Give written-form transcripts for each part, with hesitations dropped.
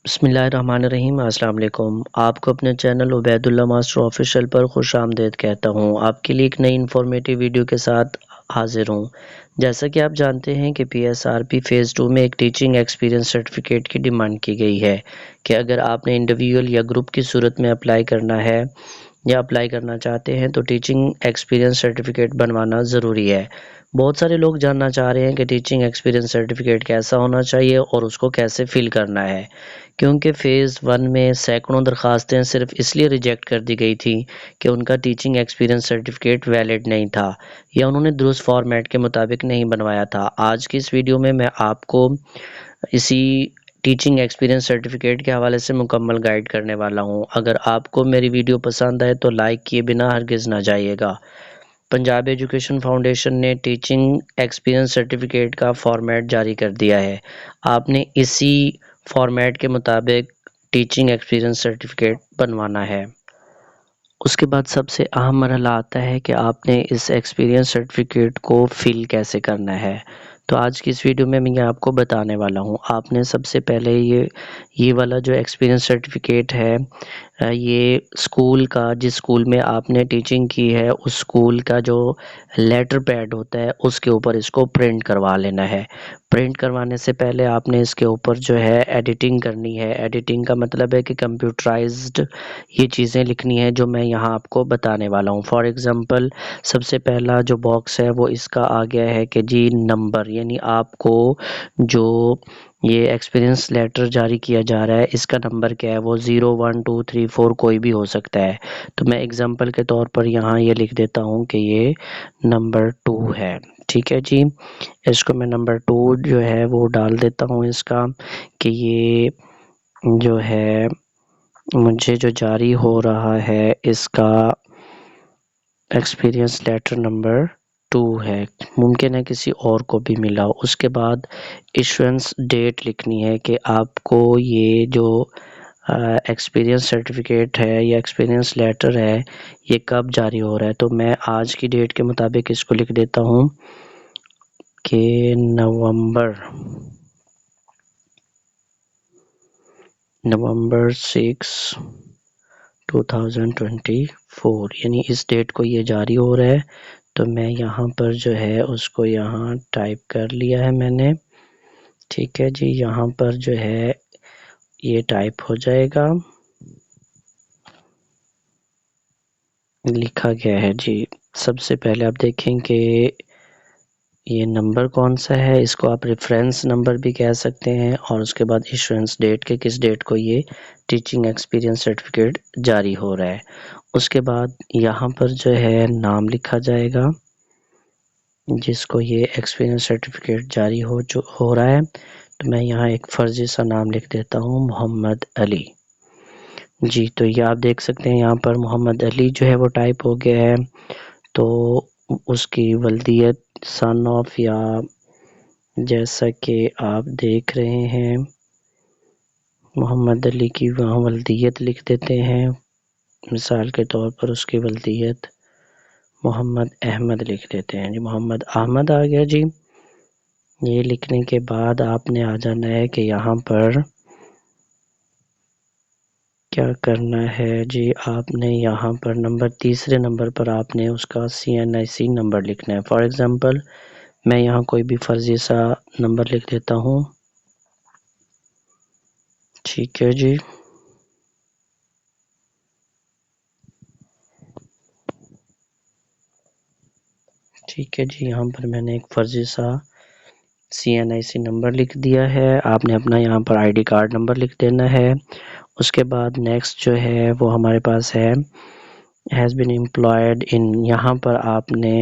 بسم اللہ الرحمن الرحیم۔ السلام علیکم۔ آپ کو اپنے چینل عبید اللہ ماسٹر آفیشیل پر خوش آمدید کہتا ہوں۔ آپ کے لیے ایک نئی انفارمیٹیو ویڈیو کے ساتھ حاضر ہوں۔ جیسا کہ آپ جانتے ہیں کہ P S R P phase 2 میں ایک ٹیچنگ ایکسپیرینس سرٹیفکیٹ کی ڈیمانڈ کی گئی ہے کہ اگر آپ نے انڈیویجول یا گروپ کی صورت میں اپلائی کرنا ہے یا اپلائی کرنا چاہتے ہیں تو ٹیچنگ ایکسپیرینس سرٹیفکیٹ بنوانا ضروری ہے۔ بہت سارے لوگ جاننا چاہ رہے ہیں کہ ٹیچنگ ایکسپیرینس سرٹیفکیٹ کیسا ہونا چاہیے اور اس کو کیسے فل کرنا ہے، کیونکہ فیز 1 میں سینکڑوں درخواستیں صرف اس لیے ریجیکٹ کر دی گئی تھیں کہ ان کا ٹیچنگ ایکسپیرینس سرٹیفکیٹ ویلڈ نہیں تھا یا انہوں نے درست فارمیٹ کے مطابق نہیں بنوایا تھا۔ آج کی اس ویڈیو میں آپ کو اسی ٹیچنگ ایکسپیرینس سرٹیفکیٹ کے حوالے سے مکمل گائیڈ کرنے والا ہوں۔ اگر آپ کو میری ویڈیو پسند آئے تو لائک کیے بنا ہرگز نہ جائیے گا۔ پنجاب ایجوکیشن فاؤنڈیشن نے ٹیچنگ ایکسپیرینس سرٹیفکیٹ کا فارمیٹ جاری کر دیا ہے۔ آپ نے اسی فارمیٹ کے مطابق ٹیچنگ ایکسپیرینس سرٹیفکیٹ بنوانا ہے۔ اس کے بعد سب سے اہم مرحلہ آتا ہے کہ آپ نے اس ایکسپیرینس سرٹیفکیٹ کو فل کیسے کرنا ہے۔ تو آج کی اس ویڈیو میں آپ کو بتانے والا ہوں۔ آپ نے سب سے پہلے یہ والا جو ایکسپیرینس سرٹیفکیٹ ہے، یہ اسکول کا، جس اسکول میں آپ نے ٹیچنگ کی ہے اس اسکول کا جو لیٹر پیڈ ہوتا ہے اس کے اوپر اس کو پرنٹ کروا لینا ہے۔ پرنٹ کروانے سے پہلے آپ نے اس کے اوپر جو ہے ایڈیٹنگ کرنی ہے۔ ایڈیٹنگ کا مطلب ہے کہ کمپیوٹرائزڈ یہ چیزیں لکھنی ہے جو میں یہاں آپ کو بتانے والا ہوں۔ فار ایگزامپل سب سے پہلا جو باکس ہے وہ اس کا آ گیا ہے کہ جی نمبر، یعنی آپ کو جو یہ ایکسپیرینس لیٹر جاری کیا جا رہا ہے اس کا نمبر کیا ہے، وہ 0 1 2 3 4 کوئی بھی ہو سکتا ہے۔ تو میں ایگزامپل کے طور پر یہاں یہ لکھ دیتا ہوں کہ یہ نمبر 2 ہے، ٹھیک ہے جی۔ اس کو میں نمبر 2 جو ہے وہ ڈال دیتا ہوں اس کا، کہ یہ جو ہے مجھے جو جاری ہو رہا ہے اس کا ایکسپیرینس لیٹر نمبر 2 ہے، ممکن ہے کسی اور کو بھی ملا ہو۔ اس کے بعد ایشوئنس ڈیٹ لکھنی ہے کہ آپ کو یہ جو ایکسپیرینس سرٹیفکیٹ ہے یا ایکسپیرینس لیٹر ہے یہ کب جاری ہو رہا ہے۔ تو میں آج کی ڈیٹ کے مطابق اس کو لکھ دیتا ہوں کہ نومبر 6 2024، یعنی اس ڈیٹ کو یہ جاری ہو رہا ہے۔ تو میں یہاں پر جو ہے اس کو یہاں ٹائپ کر لیا ہے میں نے، ٹھیک ہے جی۔ یہاں پر جو ہے یہ ٹائپ ہو جائے گا، لکھا گیا ہے جی۔ سب سے پہلے آپ دیکھیں کہ یہ نمبر کون سا ہے، اس کو آپ ریفرنس نمبر بھی کہہ سکتے ہیں، اور اس کے بعد ایشوئنس ڈیٹ کے کس ڈیٹ کو یہ ٹیچنگ ایکسپیرینس سرٹیفکیٹ جاری ہو رہا ہے۔ اس کے بعد یہاں پر جو ہے نام لکھا جائے گا جس کو یہ ایکسپیرینس سرٹیفکیٹ جاری ہو رہا ہے۔ تو میں یہاں ایک فرضی سا نام لکھ دیتا ہوں، محمد علی جی۔ تو یہ آپ دیکھ سکتے ہیں یہاں پر محمد علی جو ہے وہ ٹائپ ہو گیا ہے۔ تو اس کی ولدیت سن آف، یا جیسا کہ آپ دیکھ رہے ہیں محمد علی کی وہاں ولدیت لکھ دیتے ہیں، مثال کے طور پر اس کی ولدیت محمد احمد لکھ دیتے ہیں جی۔ محمد احمد آ گیا جی۔ یہ لکھنے کے بعد آپ نے آ جانا ہے کہ یہاں پر کیا کرنا ہے جی۔ آپ نے یہاں پر تیسرے نمبر پر آپ نے اس کا CNIC نمبر لکھنا ہے۔ فار ایگزامپل میں یہاں کوئی بھی فرضی سا نمبر لکھ دیتا ہوں، ٹھیک ہے جی۔ ٹھیک ہے جی، یہاں پر میں نے ایک فرضی سا CNIC نمبر لکھ دیا ہے۔ آپ نے اپنا یہاں پر ID کارڈ نمبر لکھ دینا ہے۔ اس کے بعد نیکسٹ جو ہے وہ ہمارے پاس ہے has been employed in، یہاں پر آپ نے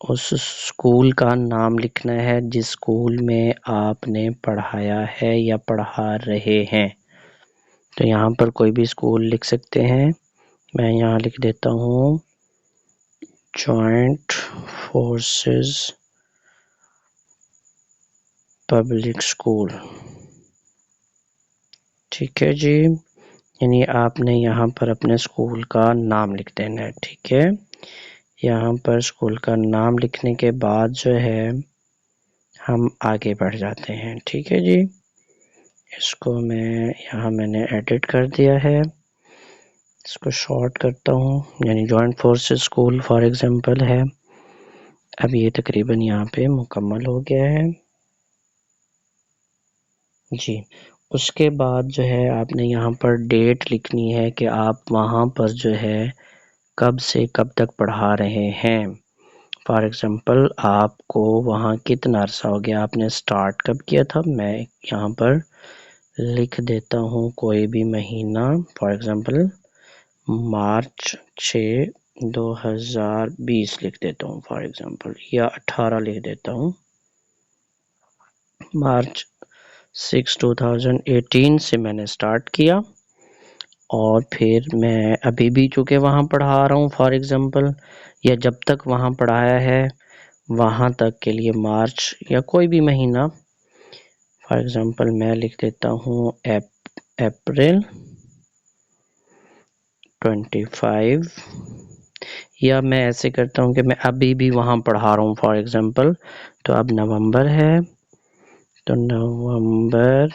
اس اسکول کا نام لکھنا ہے جس اسکول میں آپ نے پڑھایا ہے یا پڑھا رہے ہیں۔ تو یہاں پر کوئی بھی اسکول لکھ سکتے ہیں، میں یہاں لکھ دیتا ہوں جوائنٹ فورسز پبلک اسکول، ٹھیک ہے جی۔ یعنی آپ نے یہاں پر اپنے اسکول کا نام لکھ دینا ہے، ٹھیک ہے۔ یہاں پر اسکول کا نام لکھنے کے بعد جو ہے ہم آگے بڑھ جاتے ہیں، ٹھیک ہے جی۔ اس کو میں نے ایڈٹ کر دیا ہے، اس کو شارٹ کرتا ہوں، یعنی joint forces school for example ہے۔ اب یہ تقریباً یہاں پہ مکمل ہو گیا ہے جی۔ اس کے بعد جو ہے آپ نے یہاں پر ڈیٹ لکھنی ہے کہ آپ وہاں پر جو ہے کب سے کب تک پڑھا رہے ہیں۔ فار ایگزامپل آپ کو وہاں کتنا عرصہ ہو گیا، آپ نے سٹارٹ کب کیا تھا، میں یہاں پر لکھ دیتا ہوں کوئی بھی مہینہ، فار ایگزامپل مارچ 6، 2020 لکھ دیتا ہوں فار ایگزامپل، یا 18 لکھ دیتا ہوں، مارچ 6، 2018 سے میں نے سٹارٹ کیا، اور پھر میں ابھی بھی چونکہ وہاں پڑھا رہا ہوں فار ایگزامپل، یا جب تک وہاں پڑھایا ہے وہاں تک کے لیے مارچ یا کوئی بھی مہینہ، فار ایگزامپل میں لکھ دیتا ہوں اپریل 25، یا میں ایسے کرتا ہوں کہ میں ابھی بھی وہاں پڑھا رہا ہوں فار ایگزامپل، تو اب نومبر ہے تو نومبر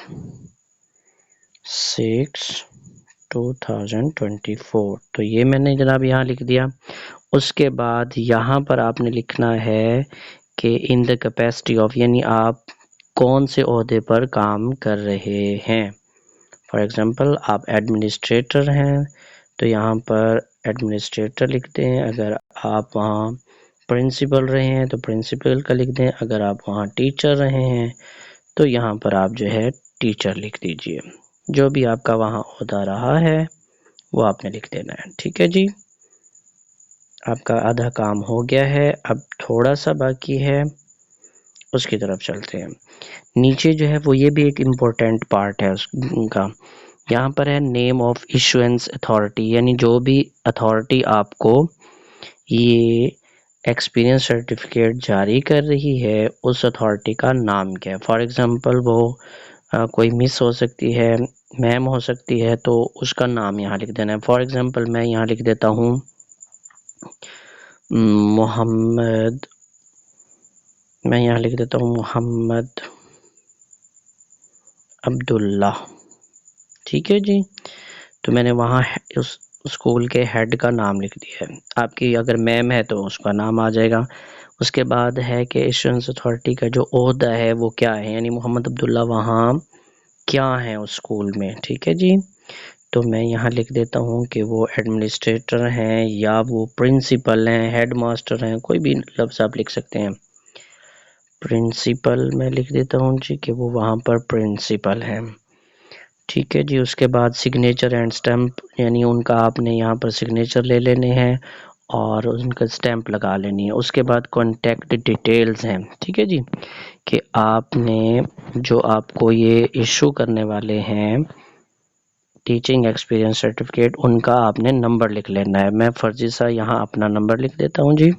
6، 2024، تو یہ میں نے جناب یہاں لکھ دیا۔ اس کے بعد یہاں پر آپ نے لکھنا ہے کہ ان دا کیپیسٹی آف، یعنی آپ کون سے عہدے پر کام کر رہے ہیں۔ فار ایگزامپل آپ ایڈمنسٹریٹر ہیں تو یہاں پر ایڈمنسٹریٹر لکھتے ہیں، اگر آپ وہاں پرنسپل رہے ہیں تو پرنسپل کا لکھ دیں، اگر آپ وہاں ٹیچر رہے ہیں تو یہاں پر آپ جو ہے ٹیچر لکھ دیجئے، جو بھی آپ کا وہاں عہدہ رہا ہے وہ آپ نے لکھ دینا ہے، ٹھیک ہے جی۔ آپ کا آدھا کام ہو گیا ہے، اب تھوڑا سا باقی ہے، اس کی طرف چلتے ہیں۔ نیچے جو ہے وہ یہ بھی ایک امپورٹنٹ پارٹ ہے اس کا، یہاں پر ہے نیم آف ایشوئنس اتھارٹی، یعنی جو بھی اتھارٹی آپ کو یہ ایکسپیرینس سرٹیفکیٹ جاری کر رہی ہے اس اتھارٹی کا نام کیا ہے۔ فار ایگزامپل وہ کوئی مس ہو سکتی ہے، میم ہو سکتی ہے، تو اس کا نام یہاں لکھ دینا ہے۔ فار ایگزامپل میں یہاں لکھ دیتا ہوں محمد، میں یہاں لکھ دیتا ہوں محمد عبداللہ، ٹھیک ہے جی۔ تو میں نے وہاں اس اسکول کے ہیڈ کا نام لکھ دیا ہے، آپ کی اگر میم ہے تو اس کا نام آ جائے گا۔ اس کے بعد ہے کہ ایشورنس اتھارٹی کا جو عہدہ ہے وہ کیا ہے، یعنی محمد عبداللہ وہاں کیا ہے اس اسکول میں، ٹھیک ہے جی۔ تو میں یہاں لکھ دیتا ہوں کہ وہ ایڈمنسٹریٹر ہیں، یا وہ پرنسپل ہیں، ہیڈ ماسٹر ہیں، کوئی بھی لفظ آپ لکھ سکتے ہیں۔ پرنسپل میں لکھ دیتا ہوں جی کہ وہ وہاں پر پرنسپل ہیں، ٹھیک ہے جی۔ اس کے بعد سگنیچر اینڈ سٹیمپ، یعنی ان کا آپ نے یہاں پر سگنیچر لے لینے ہیں اور ان کا سٹیمپ لگا لینی ہے۔ اس کے بعد کانٹیکٹ ڈیٹیلز ہیں، ٹھیک ہے جی، کہ آپ نے جو آپ کو یہ ایشو کرنے والے ہیں ٹیچنگ ایکسپیرینس سرٹیفکیٹ، ان کا آپ نے نمبر لکھ لینا ہے۔ میں فرضی سا یہاں اپنا نمبر لکھ دیتا ہوں جی،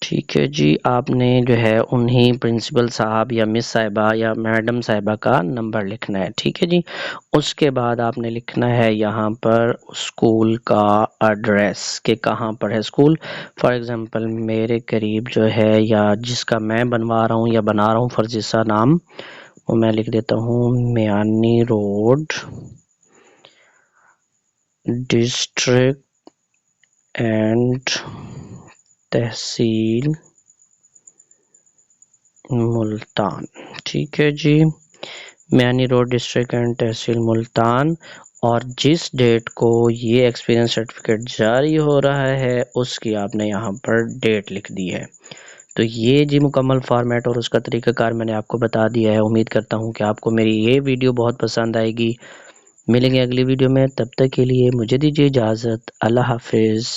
ٹھیک ہے جی۔ آپ نے جو ہے انہی پرنسپل صاحب یا مس صاحبہ یا میڈم صاحبہ کا نمبر لکھنا ہے، ٹھیک ہے جی۔ اس کے بعد آپ نے لکھنا ہے یہاں پر اسکول کا ایڈریس، کہ کہاں پر ہے اسکول۔ فار ایگزامپل میرے قریب جو ہے، یا جس کا میں بنوا رہا ہوں یا بنا رہا ہوں فرضی سا نام، وہ میں لکھ دیتا ہوں میانی روڈ، ڈسٹرکٹ اینڈ تحصیل ملتان، ٹھیک ہے جی۔ میانی روڈ، ڈسٹرکٹ اینڈ تحصیل ملتان، اور جس ڈیٹ کو یہ ایکسپیرینس سرٹیفکیٹ جاری ہو رہا ہے اس کی آپ نے یہاں پر ڈیٹ لکھ دی ہے۔ تو یہ جی مکمل فارمیٹ اور اس کا طریقہ کار میں نے آپ کو بتا دیا ہے۔ امید کرتا ہوں کہ آپ کو میری یہ ویڈیو بہت پسند آئے گی۔ ملیں گے اگلی ویڈیو میں، تب تک کے لیے مجھے دیجیے اجازت، اللہ حافظ۔